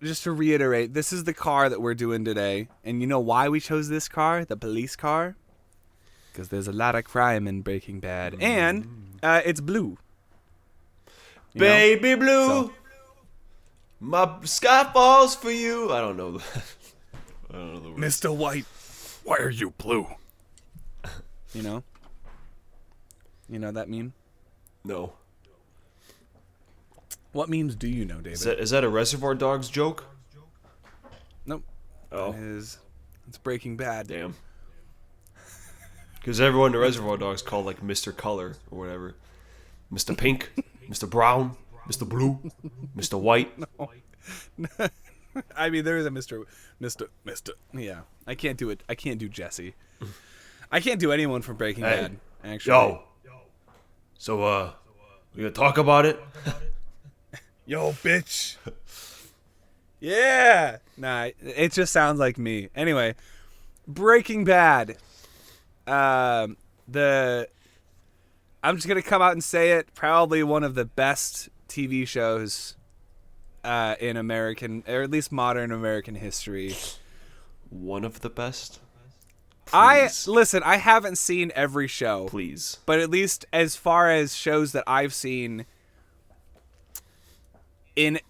just to reiterate, this is the car that we're doing today. And you know why we chose this car, the police car? Because there's a lot of crime in Breaking Bad. And it's blue. Baby blue, my sky falls for you. I don't know the words. Mr. White, why are you blue? You know? You know that meme? No. What memes do you know, David? Is that a Reservoir Dogs joke? Nope. Oh. It's Breaking Bad. Damn. Because everyone in the Reservoir Dogs called like Mr. Color or whatever. Mr. Pink, Mr. Brown, Mr. Blue, Mr. White. No. I mean, there is a Mr. Yeah. I can't do it. I can't do Jesse. I can't do anyone from Breaking Bad, actually. Yo. So, we gonna talk about it? Yo, bitch. Yeah. Nah, it just sounds like me. Anyway, Breaking Bad. I'm just gonna come out and say it. Probably one of the best TV shows in American, or at least modern American history. One of the best? Listen, I haven't seen every show. Please. But at least as far as shows that I've seen, in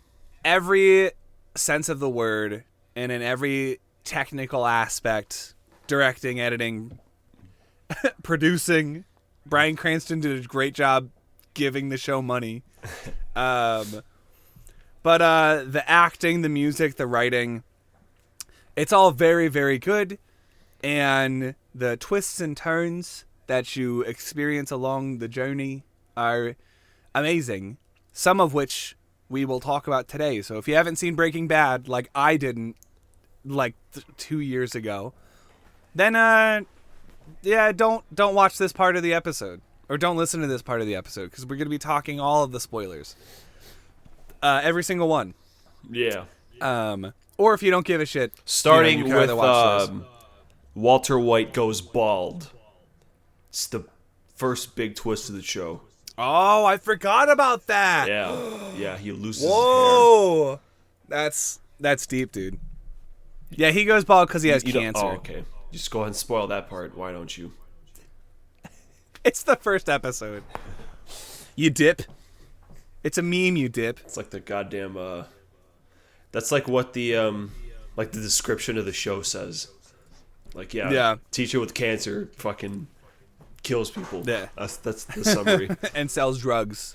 every sense of the word and in every technical aspect, directing, editing, producing, Bryan Cranston did a great job giving the show money. But the acting, the music, the writing, it's all very, very good. And the twists and turns that you experience along the journey are amazing. Some of which we will talk about today. So if you haven't seen Breaking Bad, like I didn't, like 2 years ago, then don't watch this part of the episode, or don't listen to this part of the episode, because we're going to be talking all of the spoilers, every single one. Yeah. Or if you don't give a shit, starting you can with either watch this. Walter White goes bald. It's the first big twist of the show. Oh, I forgot about that. Yeah, he loses his Whoa, that's deep, dude. Yeah, he goes bald because he has hair. cancer. Oh, okay. Just go ahead and spoil that part. Why don't you? It's the first episode. You dip. It's a meme. You dip. It's like the goddamn. That's like what the the description of the show says. Like Yeah. Teacher with cancer fucking kills people. Yeah. That's the summary. And sells drugs.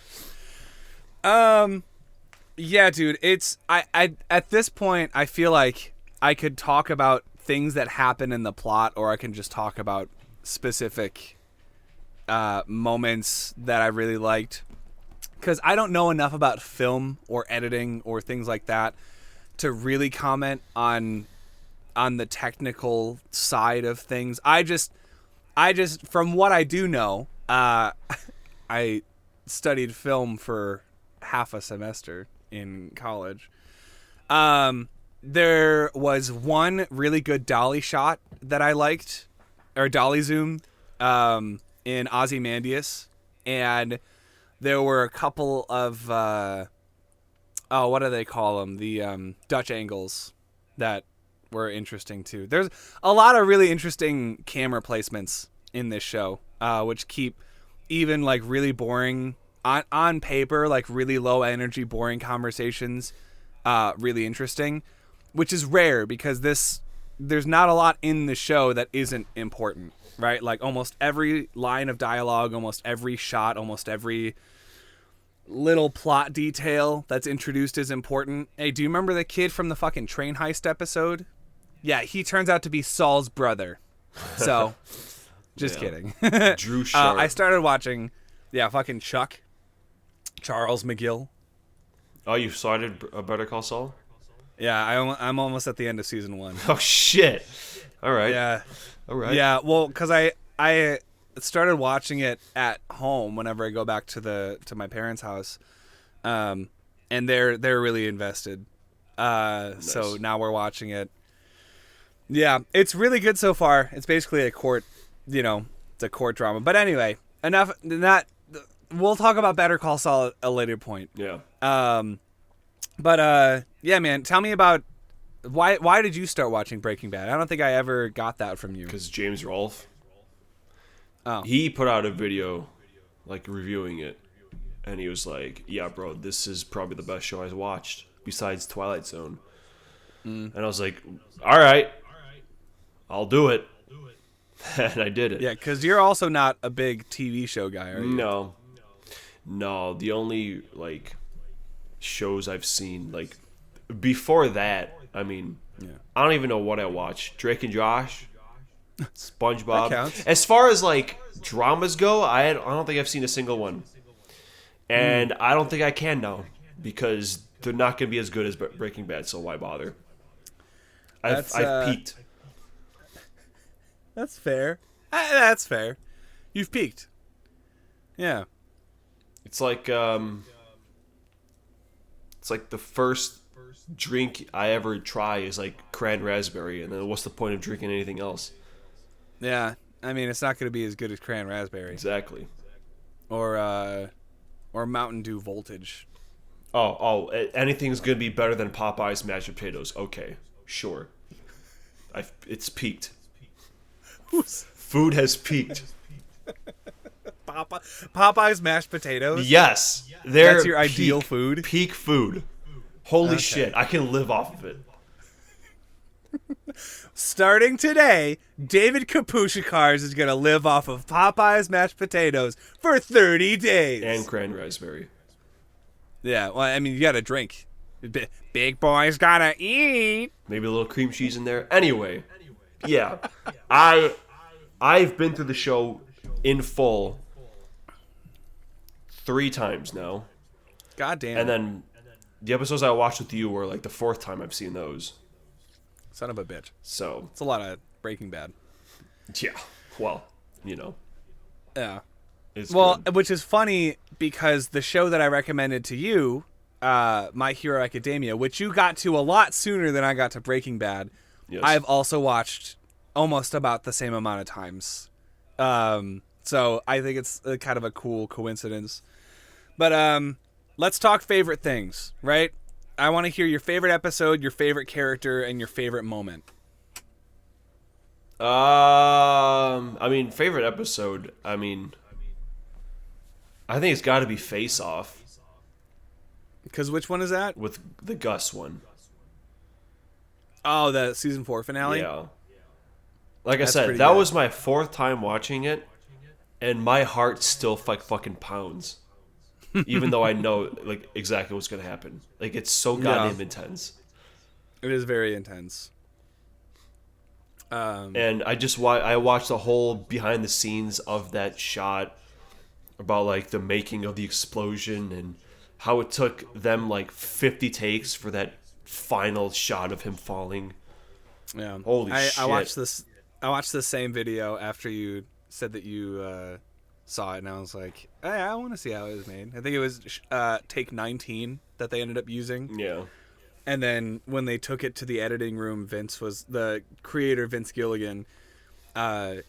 Yeah, dude. It's I at this point I feel like I could talk about things that happen in the plot, or I can just talk about specific moments that I really liked, because I don't know enough about film or editing or things like that to really comment on the technical side of things. I just from what I do know, I studied film for half a semester in college. There was one really good dolly shot that I liked, or dolly zoom, in Ozymandias, and there were a couple of what do they call them? The Dutch angles that were interesting too. There's a lot of really interesting camera placements in this show, which keep even like really boring on paper, like really low energy, boring conversations, really interesting, which is rare because there's not a lot in the show that isn't important, right? Like almost every line of dialogue, almost every shot, almost every little plot detail that's introduced is important. Hey, do you remember the kid from the fucking train heist episode? Yeah, he turns out to be Saul's brother. So, just kidding. Drew Sharp. I started watching, fucking Chuck. Charles McGill. Oh, you started Better Call Saul? Yeah, I'm almost at the end of season 1. Oh, shit. All right. Yeah. All right. Yeah, well, because I started watching it at home whenever I go back to my parents' house, and they're really invested. Nice. So now we're watching it. Yeah, it's really good so far. It's basically a court, it's a court drama. But anyway, enough that. We'll talk about Better Call Saul at a later point. Yeah. But yeah, man, tell me about why did you start watching Breaking Bad? I don't think I ever got that from you. Because James Rolfe, Oh, he put out a video like reviewing it, and he was like, "Yeah, bro, this is probably the best show I've watched besides Twilight Zone." And I was like, "All right, I'll do it," and I did it. yeah, because you're also not a big TV show guy, are you? No, no. The only like shows I've seen like before that, I mean, Yeah. I don't even know what I watched. Drake and Josh, SpongeBob. That counts. As far as like dramas go, I don't think I've seen a single one, and I don't think I can now because they're not going to be as good as Breaking Bad. So why bother? I've peaked. That's fair. That's fair. You've peaked. Yeah. It's like the first drink I ever try is like cran raspberry, and then what's the point of drinking anything else? Yeah. I mean, it's not going to be as good as Cran Raspberry Exactly. or Mountain Dew Voltage. Anything's gonna be better than Popeye's mashed potatoes. Okay, sure. It's peaked. Food has peaked. Popeye's mashed potatoes. Yes, That's your ideal food? Peak food. Holy Okay. shit! I can live off of it. Starting today, David Kapushikars is going to live off of Popeye's mashed potatoes for 30 days. And cran raspberry. Yeah, well, I mean, you got to drink. Big boys got to eat. Maybe a little cream cheese in there. Anyway, yeah, I've been through the show in full 3 times now, God damn. and then the episodes I watched with you were like the 4th time I've seen those. Son of a bitch. So It's a lot of Breaking Bad. yeah, well, you know, Yeah. it's Well, good. which is funny because the show that I recommended to you, My Hero Academia, which you got to a lot sooner than I got to Breaking Bad, Yes. I've also watched almost about the same amount of times. So I think it's kind of a cool coincidence. But let's talk favorite things, right? I want to hear your favorite episode, your favorite character, and your favorite moment. I mean, favorite episode. I mean, I think it's got to be Face Off Because which one is that? with the Gus one. Oh, the season 4 finale? Yeah. Like That's I said, pretty that good. was my 4th time watching it, and my heart still like fucking pounds, even though I know like exactly what's gonna happen. Like it's so goddamn intense. It is very intense. And I watched the whole behind the scenes of that shot about like the making of the explosion and how it took them like 50 takes for that final shot of him falling. Yeah. Holy I shit. watched this. I watched the same video after you said that you saw it, and I was like, hey, I want to see how it was made. I think it was take 19 that they ended up using. Yeah. And then when they took it to the editing room, Vince was the creator, Vince Gilligan.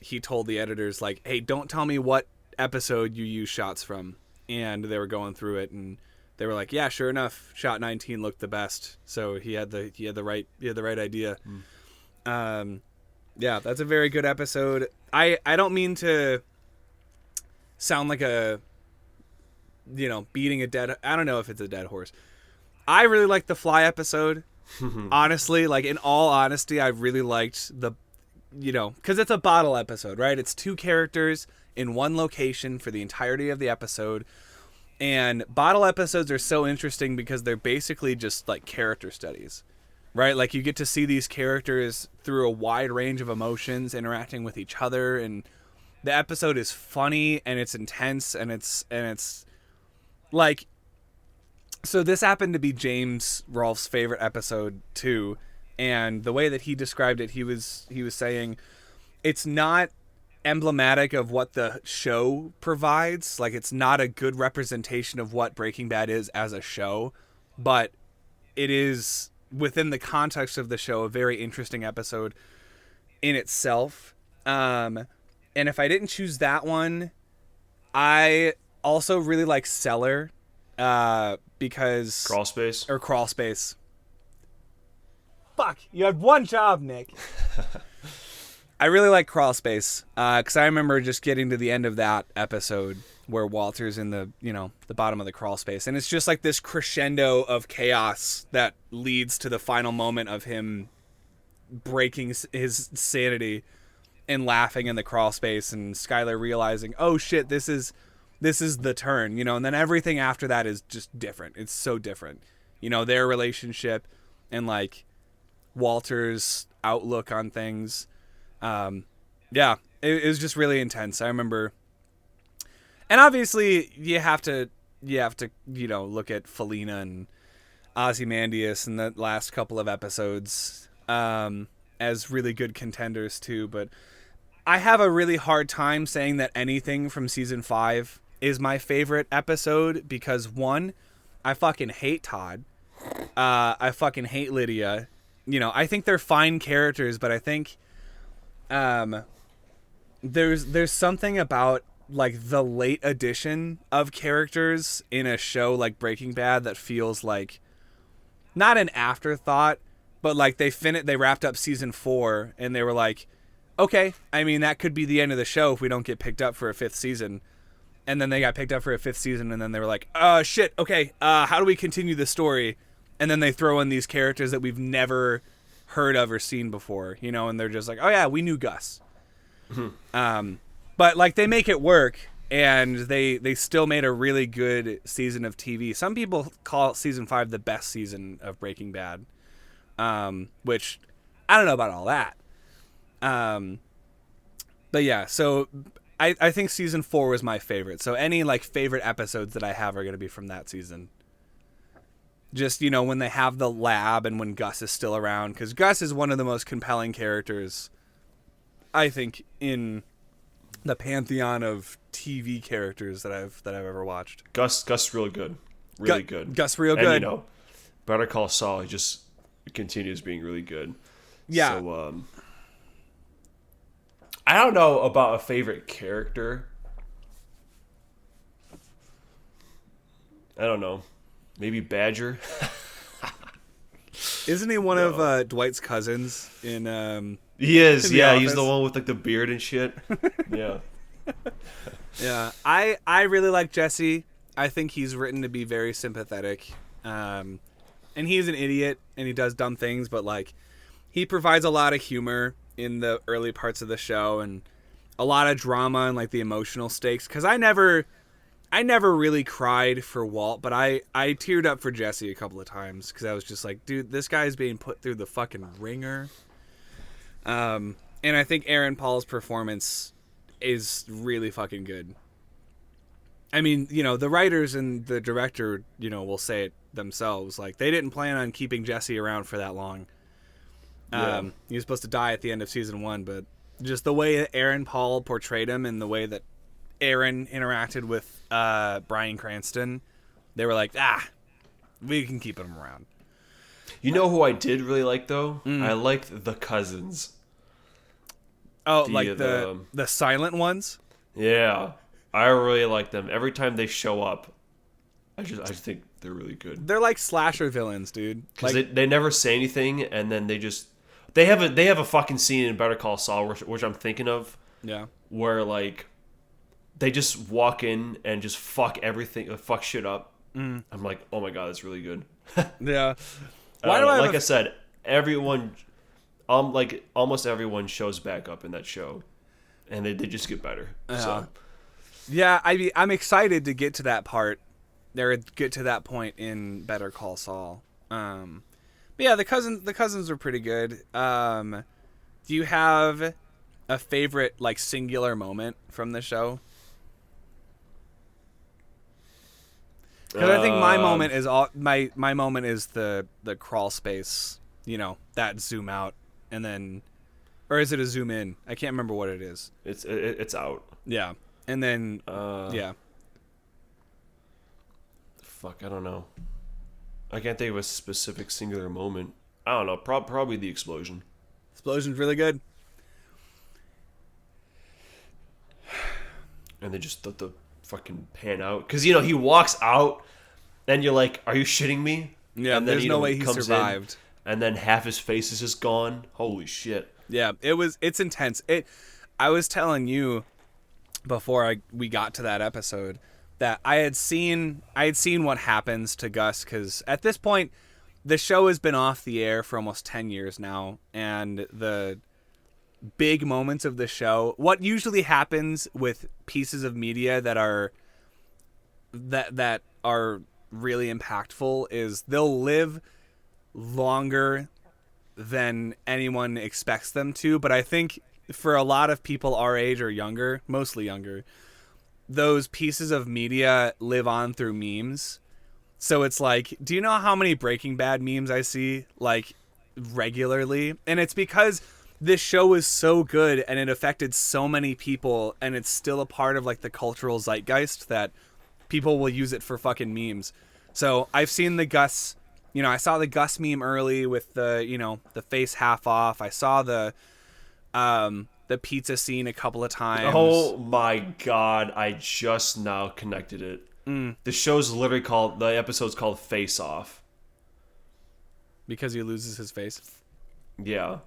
He told the editors like, "Hey, don't tell me what episode you use shots from." And they were going through it, and they were like, "Yeah, sure enough, shot 19 looked the best." So he had the right idea. Yeah, that's a very good episode. I don't mean to sound like a beating a dead. I don't know if it's a dead horse. I really liked the Fly episode. Honestly, like in all honesty, I really liked because it's a bottle episode, right? It's 2 characters in one location for the entirety of the episode. And bottle episodes are so interesting because they're basically just like character studies, right? Like you get to see these characters through a wide range of emotions interacting with each other. And the episode is funny and it's intense and it's like, so this happened to be James Rolfe's favorite episode too, and the way that he described it, he was saying it's not emblematic of what the show provides. Like it's not a good representation of what Breaking Bad is as a show, but it is within the context of the show a very interesting episode in itself. And if I didn't choose that one, I also really like Cellar. because Crawl space. or crawl space. Fuck, you had one job, Nick. I really like crawl space because I remember just getting to the end of that episode where Walter's in the the bottom of the crawl space, and it's just like this crescendo of chaos that leads to the final moment of him breaking his sanity and laughing in the crawl space, and Skylar realizing, oh shit, this is the turn, and then everything after that is just different. It's so different, their relationship and like Walter's outlook on things. Yeah, it was just really intense. I remember, and obviously you have to look at Felina and Ozymandias in the last couple of episodes as really good contenders too. But I have a really hard time saying that anything from season 5 is my favorite episode because one, I fucking hate Todd. I fucking hate Lydia. I think they're fine characters, but I think there's something about like the late addition of characters in a show like Breaking Bad that feels like not an afterthought, but like they wrapped up season 4 and they were like, okay, I mean that could be the end of the show if we don't get picked up for a 5th season. And then they got picked up for a 5th season, and then they were like, shit, okay, how do we continue the story? And then they throw in these characters that we've never heard of or seen before, and they're just like, oh yeah, we knew Gus. But like they make it work, and they still made a really good season of TV. Some people call season 5 the best season of Breaking Bad, which I don't know about all that. But yeah, so I think season 4 was my favorite. So any like favorite episodes that I have are going to be from that season. Just, when they have the lab and when Gus is still around. Because Gus is one of the most compelling characters, I think, in the pantheon of TV characters that I've ever watched. Gus real good. Really good. Gus real good. And, Better Call Saul just continues being really good. Yeah. So, I don't know about a favorite character. I don't know. Maybe Badger. Isn't he one of Dwight's cousins in He is, yeah. Office? He's the one with like the beard and shit. Yeah. Yeah. I really like Jesse. I think he's written to be very sympathetic. And he's an idiot and he does dumb things, but like he provides a lot of humor in the early parts of the show and a lot of drama and like the emotional stakes. Cause I never really cried for Walt, but I teared up for Jesse a couple of times because I was just like, dude, this guy's being put through the fucking ringer. And I think Aaron Paul's performance is really fucking good. I mean, the writers and the director, will say it themselves. Like, they didn't plan on keeping Jesse around for that long. He was supposed to die at the end of season 1, but just the way that Aaron Paul portrayed him and the way that Aaron interacted with Bryan Cranston, they were like, we can keep him around. You know who I did really like though? I liked the cousins. Oh, the silent ones? Yeah, I really like them. Every time they show up, I just think they're really good. They're like slasher villains, dude. Because they never say anything, and then they have a fucking scene in Better Call Saul, which I'm thinking of. Yeah. Like they just walk in and just fuck shit up. I'm like, oh my god, that's really good. Yeah. I said, everyone, almost everyone shows back up in that show, and they just get better. So. Yeah, I'm excited to get to that part. Get to that point in Better Call Saul. But yeah, the cousins are pretty good. Do you have a favorite like singular moment from the show? Because I think my moment is my moment is the crawl space, that zoom out and then, or is it a zoom in? I can't remember what it is. It's out. Yeah, and then yeah. Fuck, I don't know. I can't think of a specific singular moment. I don't know. Probably the explosion. Explosion's really good. And they just let the fucking pan out. Because, he walks out And you're like, are you shitting me? Yeah, and then, there's no way he survived. And then half his face is just gone. Holy shit. Yeah, it's intense. I was telling you before we got to that episode that I had seen what happens to Gus, because at this point the show has been off the air for almost 10 years now, and the big moments of the show, what usually happens with pieces of media that are really impactful is they'll live longer than anyone expects them to. But I think for a lot of people our age or younger, mostly younger, those pieces of media live on through memes. So it's like, do you know how many Breaking Bad memes I see like regularly? And it's because this show is so good and it affected so many people, and it's still a part of like the cultural zeitgeist that people will use it for fucking memes. So I've seen the Gus, I saw the Gus meme early with the, the face half off. I saw the pizza scene a couple of times. Oh my god, I just now connected it. The show's literally the episode's called Face Off. Because he loses his face? Yeah.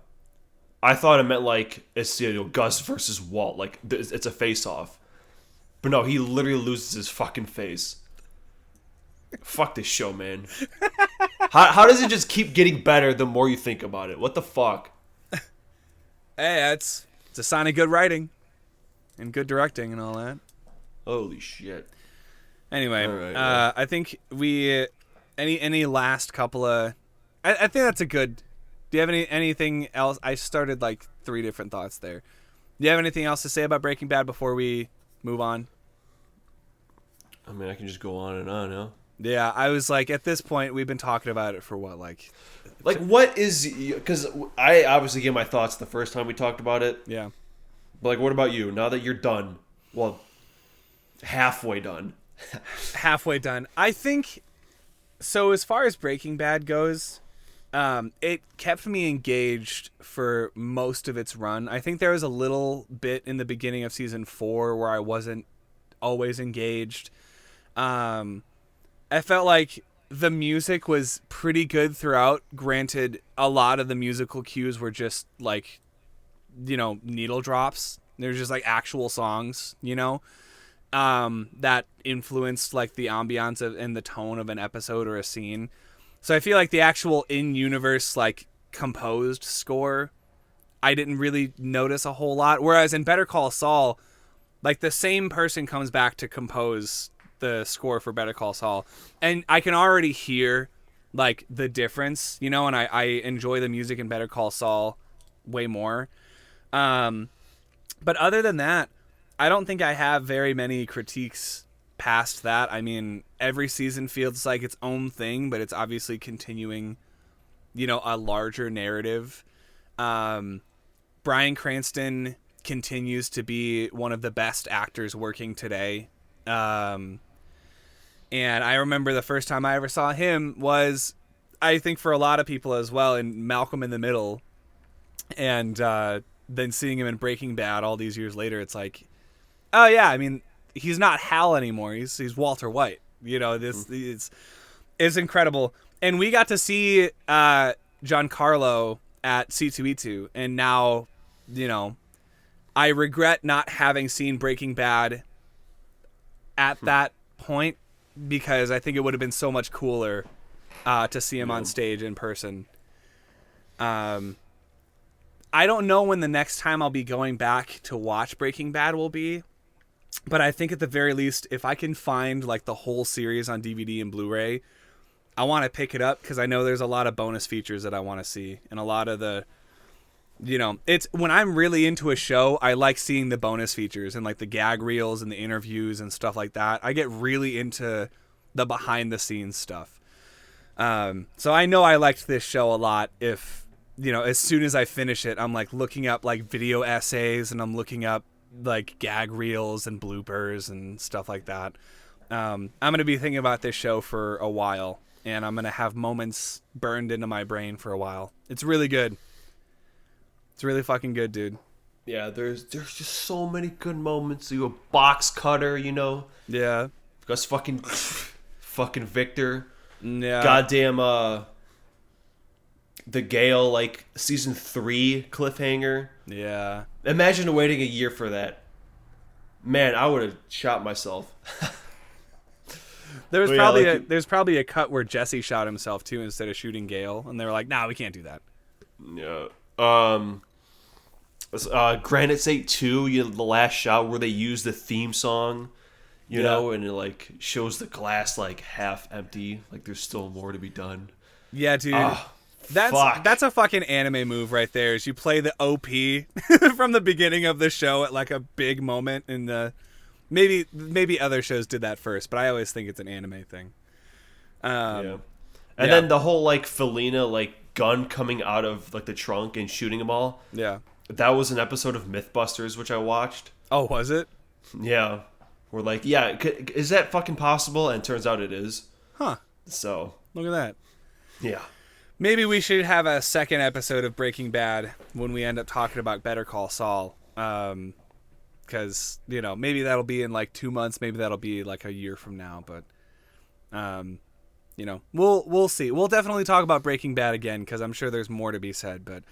I thought it meant like it's Gus versus Walt, like it's a face off. But no, he literally loses his fucking face. Fuck this show, man. How does it just keep getting better the more you think about it? What the fuck? Hey, it's a sign of good writing and good directing and all that. Holy shit. Anyway, right, yeah. I think any last couple of... I think that's a good... Do you have anything else? I started like 3 different thoughts there. Do you have anything else to say about Breaking Bad before we move on? I mean, I can just go on and on, huh? Yeah, I was like, at this point, we've been talking about it for what, like what is... Because I obviously gave my thoughts the first time we talked about it. Yeah. But like, what about you? Now that you're done. Well, halfway done. Halfway done. I think... So as far as Breaking Bad goes... it kept me engaged for most of its run. I think there was a little bit in the beginning of season 4 where I wasn't always engaged. I felt like the music was pretty good throughout. Granted, a lot of the musical cues were just like, needle drops. They're just like actual songs, that influenced like the ambiance and the tone of an episode or a scene. So I feel like the actual in-universe, like, composed score, I didn't really notice a whole lot. Whereas in Better Call Saul, like, the same person comes back to compose the score for Better Call Saul. And I can already hear, like, the difference, and I enjoy the music in Better Call Saul way more. But other than that, I don't think I have very many critiques past that. I mean, every season feels like its own thing, but it's obviously continuing, a larger narrative. Bryan Cranston continues to be one of the best actors working today. And I remember the first time I ever saw him was, I think for a lot of people as well, in Malcolm in the Middle. And then seeing him in Breaking Bad all these years later, it's like, oh yeah, I mean, he's not Hal anymore. He's Walter White. This is incredible. And we got to see Giancarlo at C2E2, and now, I regret not having seen Breaking Bad at that point, because I think it would have been so much cooler to see him on stage in person. I don't know when the next time I'll be going back to watch Breaking Bad will be. But I think at the very least, if I can find like the whole series on DVD and Blu-ray, I want to pick it up, because I know there's a lot of bonus features that I want to see. And a lot of the, it's when I'm really into a show, I like seeing the bonus features and like the gag reels and the interviews and stuff like that. I get really into the behind the scenes stuff. So I know I liked this show a lot. If, as soon as I finish it, I'm like looking up like video essays, and I'm looking up like gag reels and bloopers and stuff like that. I'm going to be thinking about this show for a while, and I'm going to have moments burned into my brain for a while. It's really good. It's really fucking good, dude. Yeah, there's just so many good moments. You a box cutter, Yeah. Gus fucking fucking Victor. Yeah. Goddamn, the Gale, like, season 3 cliffhanger. Yeah. Imagine waiting a year for that. Man, I would have shot myself. There's Well, yeah, probably like there's probably a cut where Jesse shot himself too instead of shooting Gale, and they were like, "Nah, we can't do that." Yeah. Granite State 2, the last shot where they use the theme song, you know, and it like shows the glass like half empty, like there's still more to be done. Yeah, dude. That's a fucking anime move right there. Is you play the OP from the beginning of the show at like a big moment in the maybe other shows did that first, but I always think it's an anime thing. And then the whole like Felina like gun coming out of like the trunk and shooting them all. Yeah. That was an episode of Mythbusters which I watched. Oh, was it? Yeah. We're like, yeah, is that fucking possible? And it turns out it is. Huh. So look at that. Yeah. Maybe we should have a second episode of Breaking Bad when we end up talking about Better Call Saul. Because, you know, maybe that'll be in like 2 months. Maybe that'll be like a year from now. But, you know, we'll see. We'll definitely talk about Breaking Bad again because I'm sure there's more to be said. But